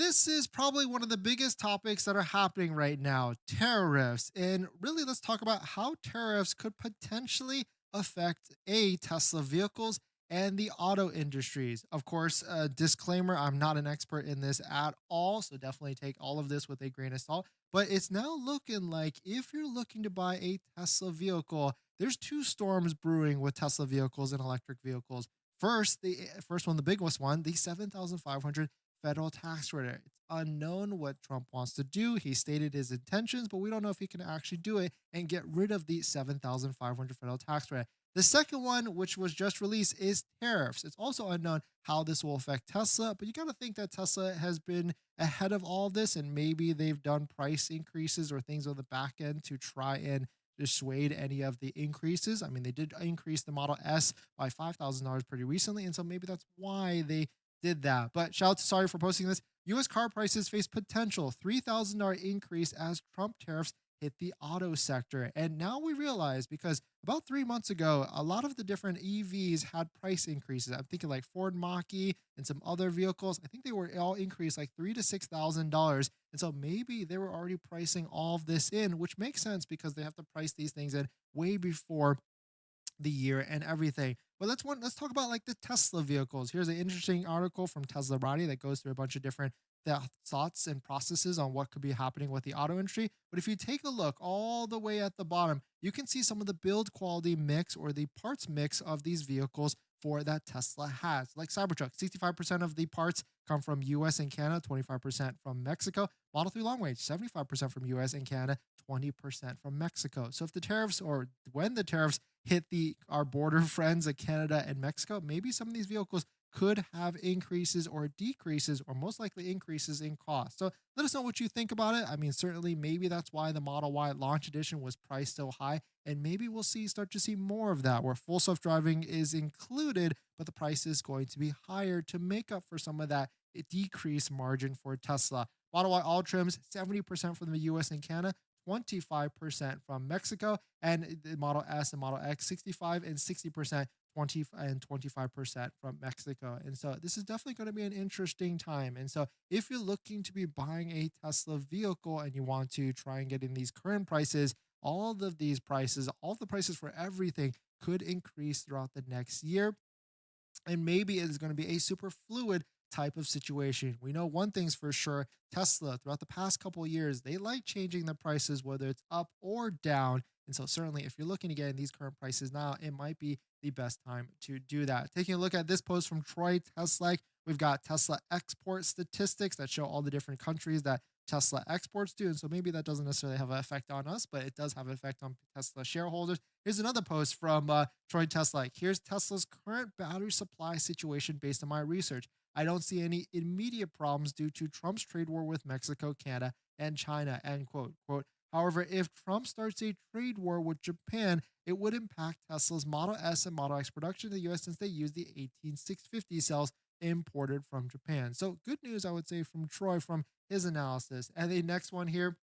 this is probably one of the biggest topics that are happening right now, tariffs. And really, let's talk about how tariffs could potentially affect Tesla vehicles and the auto industries. Of course, disclaimer, I'm not an expert in this at all, so definitely take all of this with a grain of salt. But it's now looking like if you're looking to buy a Tesla vehicle, there's two storms brewing with Tesla vehicles and electric vehicles. First one, the biggest one, the 7,500 federal tax credit. It's unknown what Trump wants to do. He stated his intentions, but we don't know if he can actually do it and get rid of the 7,500 federal tax credit. The second one, which was just released, is tariffs. It's also unknown how this will affect Tesla, but you got to think that Tesla has been ahead of all of this, and maybe they've done price increases or things on the back end to try and dissuade any of the increases. I mean, they did increase the Model S by $5,000 pretty recently, and so maybe that's why they did that. But shout out to sorry for posting this. US car prices face potential $3,000 increase as Trump tariffs hit the auto sector. And now we realize because about 3 months ago, a lot of the different EVs had price increases. I'm thinking like Ford Mach-E and some other vehicles. I think they were all increased like $3,000 to $6,000. And so maybe they were already pricing all of this in, which makes sense because they have to price these things in way before the year and everything. But let's talk about like the Tesla vehicles. Here's an interesting article from Tesla Body that goes through a bunch of different thoughts and processes on what could be happening with the auto industry. But if you take a look all the way at the bottom, you can see some of the build quality mix or the parts mix of these vehicles for that Tesla has. Like Cybertruck, 65% of the parts come from US and Canada, 25% from Mexico. Model 3 long range, 75% from US and Canada, 20% from Mexico. So if the tariffs or when the tariffs hit the our border friends of Canada and Mexico, maybe some of these vehicles could have increases or decreases or most likely increases in cost. So let us know what you think about it. I mean, certainly maybe that's why the Model Y launch edition was priced so high. And maybe we'll start to see more of that where full self-driving is included, but the price is going to be higher to make up for some of that decreased margin for Tesla. Model Y all trims, 70% from the US and Canada, 25% from Mexico, and the Model S and Model X 65 and 60%, 20 and 25% from Mexico. And so this is definitely going to be an interesting time. And so if you're looking to be buying a Tesla vehicle and you want to try and get in these current prices, all of these prices, all the prices for everything could increase throughout the next year, and maybe it is going to be a super fluid type of situation. We know one thing's for sure, Tesla throughout the past couple of years, they like changing the prices whether it's up or down. And so certainly if you're looking to get in these current prices now, it might be the best time to do that. Taking a look at this post from Troy Tesla, we've got Tesla export statistics that show all the different countries that Tesla exports to. And so maybe that doesn't necessarily have an effect on us, but it does have an effect on Tesla shareholders. Here's another post from Troy Tesla. Here's Tesla's current battery supply situation based on my research. I don't see any immediate problems due to Trump's trade war with Mexico, Canada, and China, end quote. Quote, however, if Trump starts a trade war with Japan, it would impact Tesla's Model S and Model X production in the US since they use the 18650 cells imported from Japan. So good news, I would say, from Troy from his analysis. And the next one here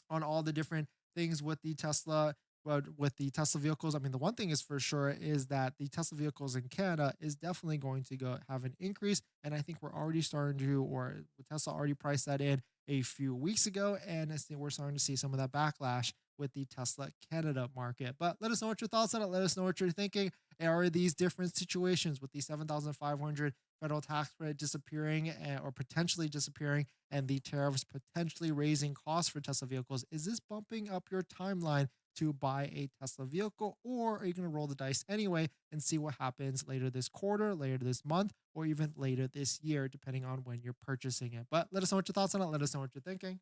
on all the different things with the Tesla, but with the Tesla vehicles, I mean, the one thing is for sure is that the Tesla vehicles in Canada is definitely going to go have an increase. And I think we're already starting to, or Tesla already priced that in a few weeks ago. And I think we're starting to see some of that backlash with the Tesla Canada market. But let us know what your thoughts on it. Let us know what you're thinking. Are these different situations with the 7,500 federal tax credit disappearing or potentially disappearing and the tariffs potentially raising costs for Tesla vehicles? Is this bumping up your timeline to buy a Tesla vehicle, or are you going to roll the dice anyway and see what happens later this quarter, later this month, or even later this year, depending on when you're purchasing it? But let us know what your thoughts on it. Let us know what you're thinking.